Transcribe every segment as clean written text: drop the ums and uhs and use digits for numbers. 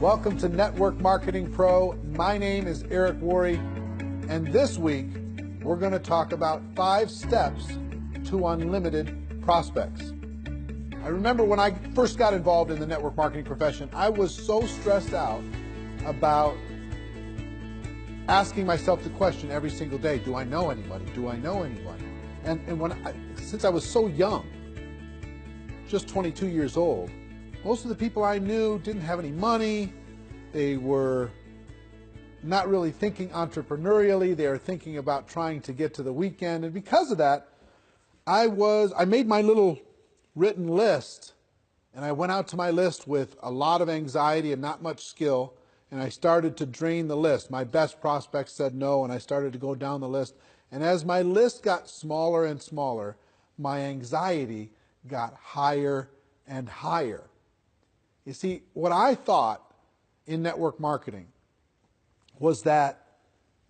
Welcome to Network Marketing Pro. My name is Eric Worre, and this week we're going to talk about 5 steps to unlimited prospects. I remember when I first got involved in the network marketing profession, I was so stressed out about asking myself the question every single day, do I know anybody? Do I know anyone? And since I was so young, just 22 years old, most of the people I knew didn't have any money. They were not really thinking entrepreneurially. They were thinking about trying to get to the weekend. And because of that, I made my little written list, and I went out to my list with a lot of anxiety and not much skill, and I started to drain the list. My best prospects said no, and I started to go down the list. And as my list got smaller and smaller, my anxiety got higher and higher. You see, what I thought in network marketing was that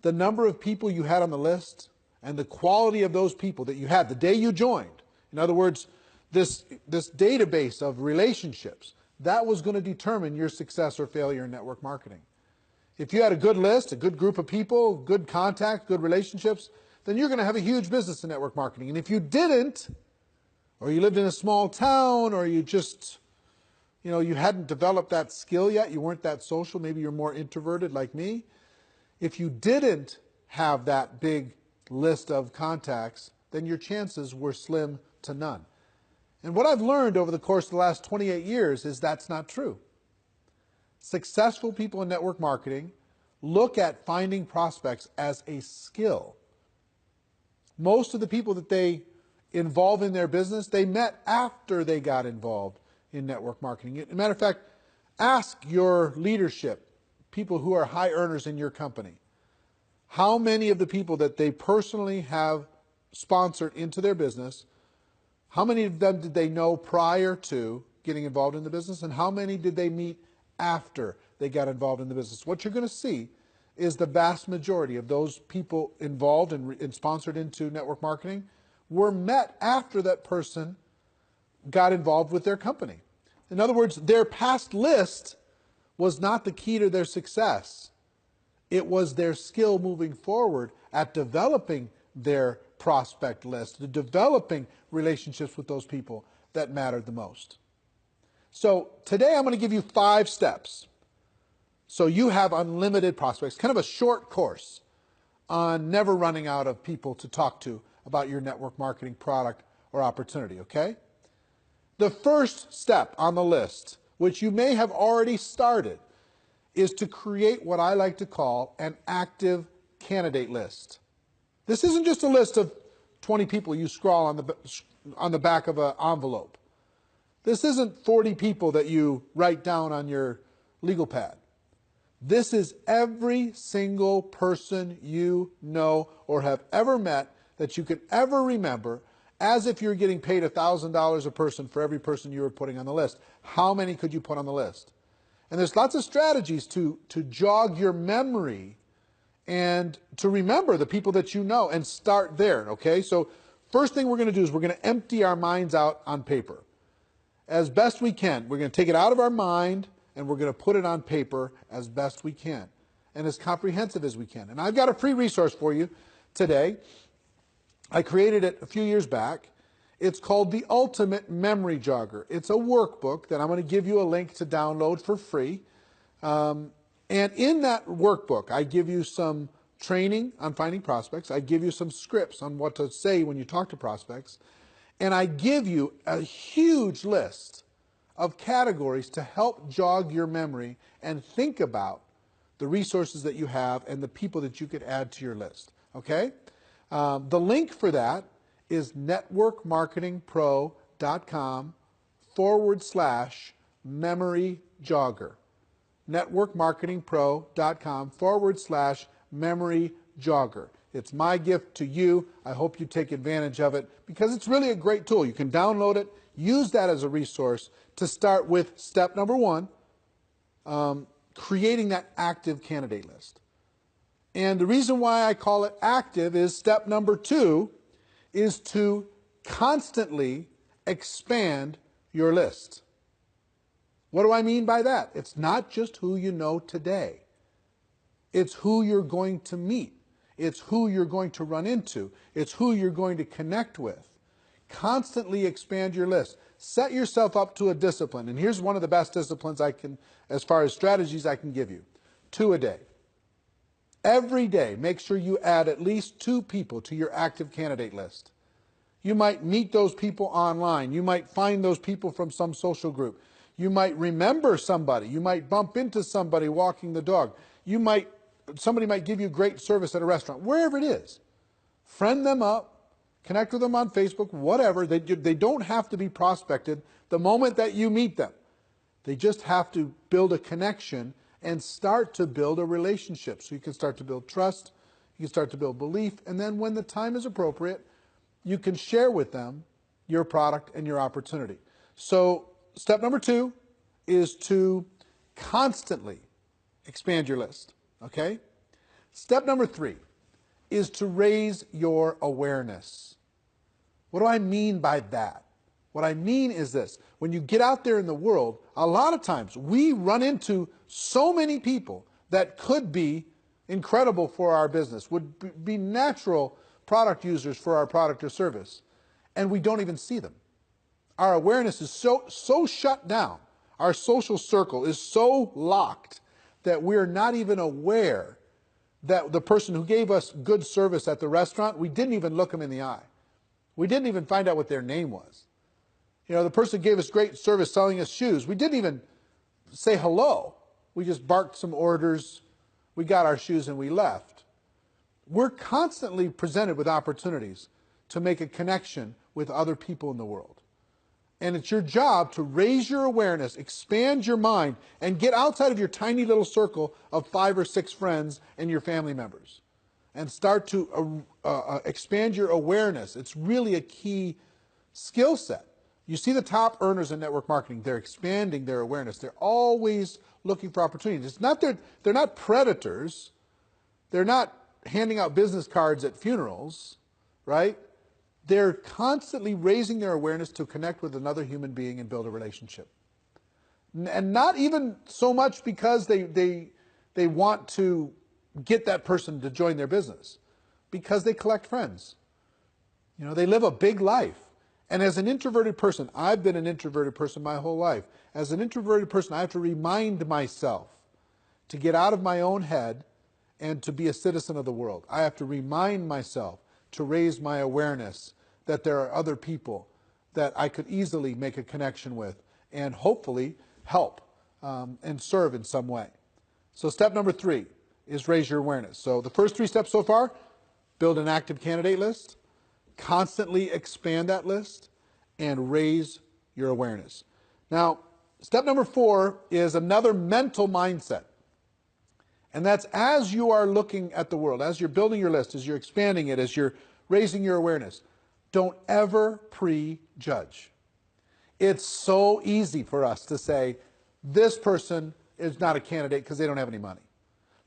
the number of people you had on the list and the quality of those people that you had the day you joined, in other words, this database of relationships, that was going to determine your success or failure in network marketing. If you had a good list, a good group of people, good contacts, good relationships, then you're going to have a huge business in network marketing. And if you didn't, or you lived in a small town, or you just, you hadn't developed that skill yet, you weren't that social, maybe you're more introverted like me. If you didn't have that big list of contacts, then your chances were slim to none. And what I've learned over the course of the last 28 years is that's not true. Successful people in network marketing look at finding prospects as a skill. Most of the people that they involve in their business, they met after they got involved in network marketing. As a matter of fact, ask your leadership, people who are high earners in your company, how many of the people that they personally have sponsored into their business, how many of them did they know prior to getting involved in the business, and how many did they meet after they got involved in the business? What you're going to see is the vast majority of those people involved and sponsored into network marketing were met after that person got involved with their company. In other words, their past list was not the key to their success. It was their skill moving forward at developing their prospect list, to developing relationships with those people that mattered the most. So today I'm going to give you 5 steps so you have unlimited prospects, kind of a short course on never running out of people to talk to about your network marketing product or opportunity, okay? The first step on the list, which you may have already started, is to create what I like to call an active candidate list. This isn't just a list of 20 people you scrawl on the back of an envelope. This isn't 40 people that you write down on your legal pad. This is every single person you know or have ever met that you can ever remember, as if you're getting paid $1,000 a person for every person you were putting on the list. How many could you put on the list? And there's lots of strategies to jog your memory and to remember the people that you know, and start there, okay? So first thing we're going to do is we're going to empty our minds out on paper. As best we can. We're going to take it out of our mind and we're going to put it on paper as best we can and as comprehensive as we can. And I've got a free resource for you today. I created it a few years back. It's called the Ultimate Memory Jogger. It's a workbook that I'm going to give you a link to download for free. And in that workbook, I give you some training on finding prospects. I give you some scripts on what to say when you talk to prospects. And I give you a huge list of categories to help jog your memory and think about the resources that you have and the people that you could add to your list. Okay? The link for that is networkmarketingpro.com/memory jogger. networkmarketingpro.com/memory jogger. It's my gift to you. I hope you take advantage of it because it's really a great tool. You can download it, use that as a resource to start with step number 1, creating that active candidate list. And the reason why I call it active is step number 2 is to constantly expand your list. What do I mean by that? It's not just who you know today. It's who you're going to meet. It's who you're going to run into. It's who you're going to connect with. Constantly expand your list. Set yourself up to a discipline. And here's one of the best disciplines I can, as far as strategies I can give you. 2 a day. Every day, make sure you add at least 2 people to your active candidate list. You might meet those people online. You might find those people from some social group. You might remember somebody. You might bump into somebody walking the dog. Somebody might give you great service at a restaurant, wherever it is. Friend them up, connect with them on Facebook, whatever. They don't have to be prospected the moment that you meet them. They just have to build a connection and start to build a relationship. So you can start to build trust, you can start to build belief, and then when the time is appropriate, you can share with them your product and your opportunity. So step number 2 is to constantly expand your list, okay? Step number 3 is to raise your awareness. What do I mean by that? What I mean is this. When you get out there in the world, a lot of times we run into so many people that could be incredible for our business, would be natural product users for our product or service, and we don't even see them. Our awareness is so shut down. Our social circle is so locked that we're not even aware that the person who gave us good service at the restaurant, we didn't even look them in the eye. We didn't even find out what their name was. You know, the person gave us great service selling us shoes. We didn't even say hello. We just barked some orders. We got our shoes and we left. We're constantly presented with opportunities to make a connection with other people in the world. And it's your job to raise your awareness, expand your mind, and get outside of your tiny little circle of 5 or 6 friends and your family members. And start to expand your awareness. It's really a key skill set. You see the top earners in network marketing, they're expanding their awareness. They're always looking for opportunities. It's not they're not predators. They're not handing out business cards at funerals, right? They're constantly raising their awareness to connect with another human being and build a relationship. And not even so much because they want to get that person to join their business, because they collect friends. You know, they live a big life. And as an introverted person, I've been an introverted person my whole life. As an introverted person, I have to remind myself to get out of my own head and to be a citizen of the world. I have to remind myself to raise my awareness that there are other people that I could easily make a connection with and hopefully help and serve in some way. So step number 3 is raise your awareness. So the first 3 steps so far: build an active candidate list, constantly expand that list, and raise your awareness. Now, step number 4 is another mental mindset. And that's as you are looking at the world, as you're building your list, as you're expanding it, as you're raising your awareness, don't ever prejudge. It's so easy for us to say, this person is not a candidate because they don't have any money.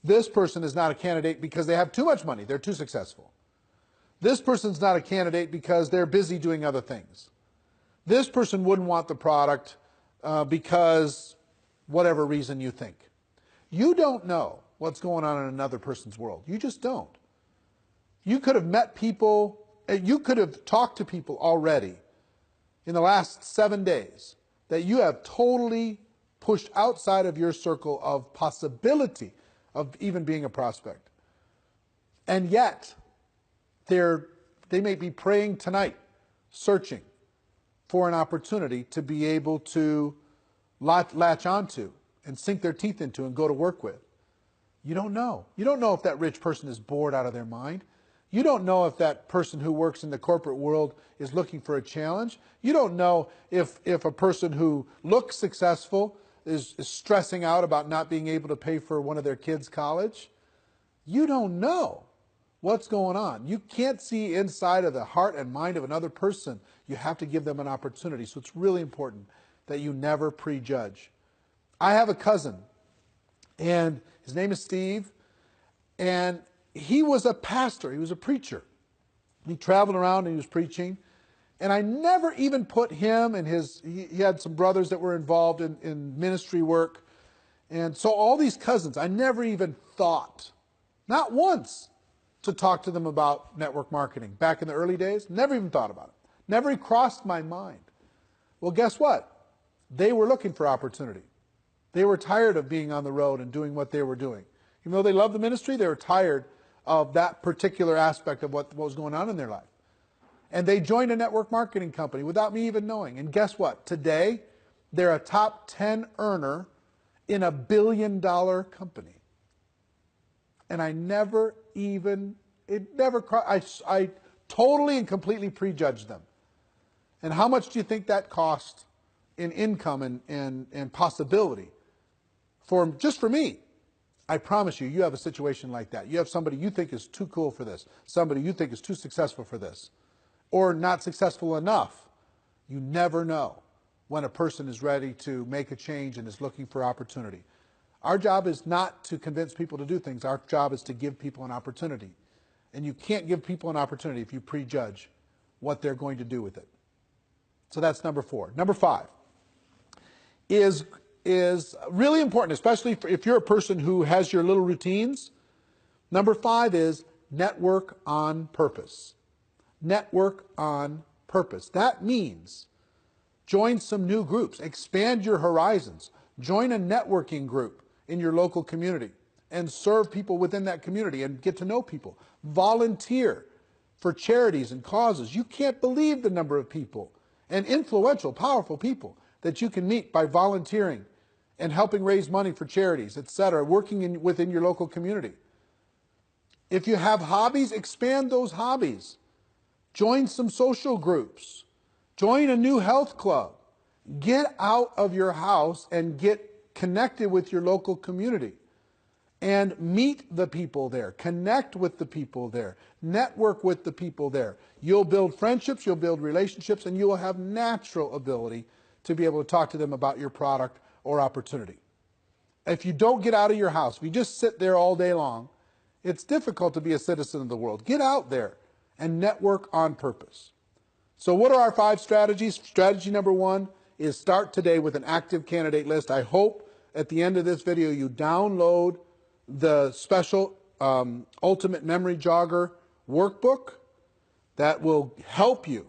This person is not a candidate because they have too much money, they're too successful. This person's not a candidate because they're busy doing other things. This person wouldn't want the product because whatever reason you think. You don't know what's going on in another person's world. You just don't. You could have met people, you could have talked to people already in the last 7 days that you have totally pushed outside of your circle of possibility of even being a prospect. And yet, they may be praying tonight, searching for an opportunity to be able to latch onto and sink their teeth into and go to work with. You don't know. You don't know if that rich person is bored out of their mind. You don't know if that person who works in the corporate world is looking for a challenge. You don't know if a person who looks successful is stressing out about not being able to pay for one of their kids' college. You don't know what's going on. You can't see inside of the heart and mind of another person. You have to give them an opportunity. So it's really important that you never prejudge. I have a cousin, and his name is Steve, and he was a pastor. He was a preacher. He traveled around and he was preaching, And I never even put him and he had some brothers that were involved in ministry work. And so all these cousins, I never even thought, not once, to talk to them about network marketing. Back in the early days, never even thought about it. Never even crossed my mind. Well, guess what? They were looking for opportunity. They were tired of being on the road and doing what they were doing. Even though they loved the ministry, they were tired of that particular aspect of what was going on in their life. And they joined a network marketing company without me even knowing. And guess what? Today, they're a top 10 earner in a $1 billion company. And I never even, I totally and completely prejudged them. And how much do you think that cost in income and possibility just for me? I promise you, you have a situation like that. You have somebody you think is too cool for this, somebody you think is too successful for this, or not successful enough. You never know when a person is ready to make a change and is looking for opportunity. Our job is not to convince people to do things. Our job is to give people an opportunity. And you can't give people an opportunity if you prejudge what they're going to do with it. So that's number 4. Number 5 is really important, especially if you're a person who has your little routines. Number 5 is network on purpose. Network on purpose. That means join some new groups, expand your horizons, join a networking group in your local community and serve people within that community and get to know people. Volunteer for charities and causes. You can't believe the number of people and influential, powerful people that you can meet by volunteering and helping raise money for charities, etc., working within your local community. If you have hobbies, expand those hobbies. Join some social groups. Join a new health club. Get out of your house and get connected with your local community. And meet the people there. Connect with the people there. Network with the people there. You'll build friendships, you'll build relationships, and you will have natural ability to be able to talk to them about your product or opportunity. If you don't get out of your house, if you just sit there all day long, it's difficult to be a citizen of the world. Get out there and network on purpose. So what are our 5 strategies? Strategy number 1 is start today with an active candidate list. I hope at the end of this video you download the special Ultimate Memory Jogger workbook that will help you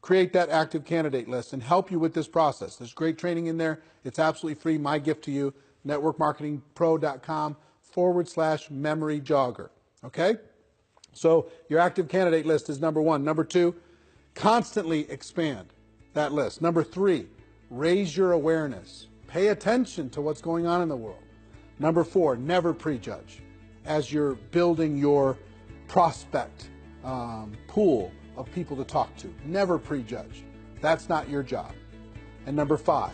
create that active candidate list and help you with this process. There's great training in there. It's absolutely free. My gift to you, networkmarketingpro.com/memory jogger. Okay? So your active candidate list is number 1. Number 2, constantly expand that list. Number 3, raise your awareness. Pay attention to what's going on in the world. Number 4, never prejudge as you're building your prospect pool of people to talk to. Never prejudge. That's not your job. And number 5,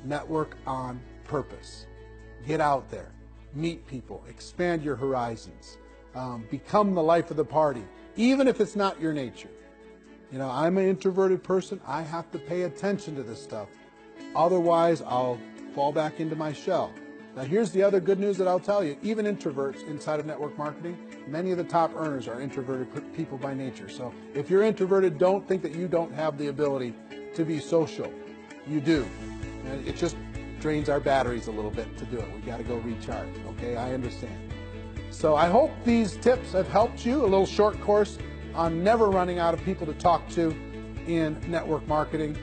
network on purpose. Get out there, meet people, expand your horizons, become the life of the party, even if it's not your nature. You know, I'm an introverted person. I have to pay attention to this stuff. Otherwise, I'll fall back into my shell. Now, here's the other good news that I'll tell you. Even introverts inside of network marketing, many of the top earners are introverted people by nature. So if you're introverted, don't think that you don't have the ability to be social. You do. And it just drains our batteries a little bit to do it. We got to go recharge. Okay, I understand. So I hope these tips have helped you. A little short course on never running out of people to talk to in network marketing.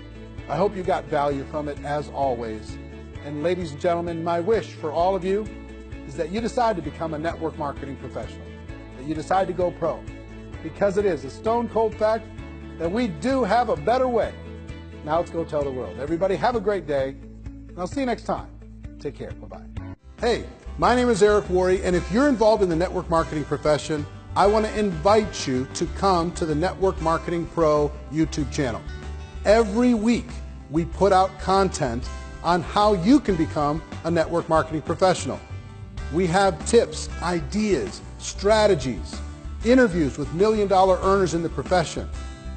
I hope you got value from it, as always. And ladies and gentlemen, my wish for all of you is that you decide to become a network marketing professional, that you decide to go pro, because it is a stone cold fact that we do have a better way. Now let's go tell the world. Everybody have a great day, and I'll see you next time. Take care. Bye-bye. Hey, my name is Worre, and if you're involved in the network marketing profession, I want to invite you to come to the Network Marketing Pro YouTube channel. Every week, we put out content on how you can become a network marketing professional. We have tips, ideas, strategies, interviews with $1 million earners in the profession,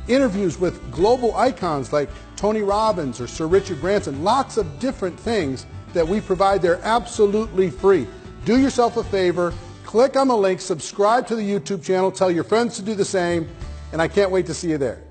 interviews with global icons like Tony Robbins or Sir Richard Branson, lots of different things that we provide there absolutely free. Do yourself a favor, click on the link, subscribe to the YouTube channel, tell your friends to do the same, and I can't wait to see you there.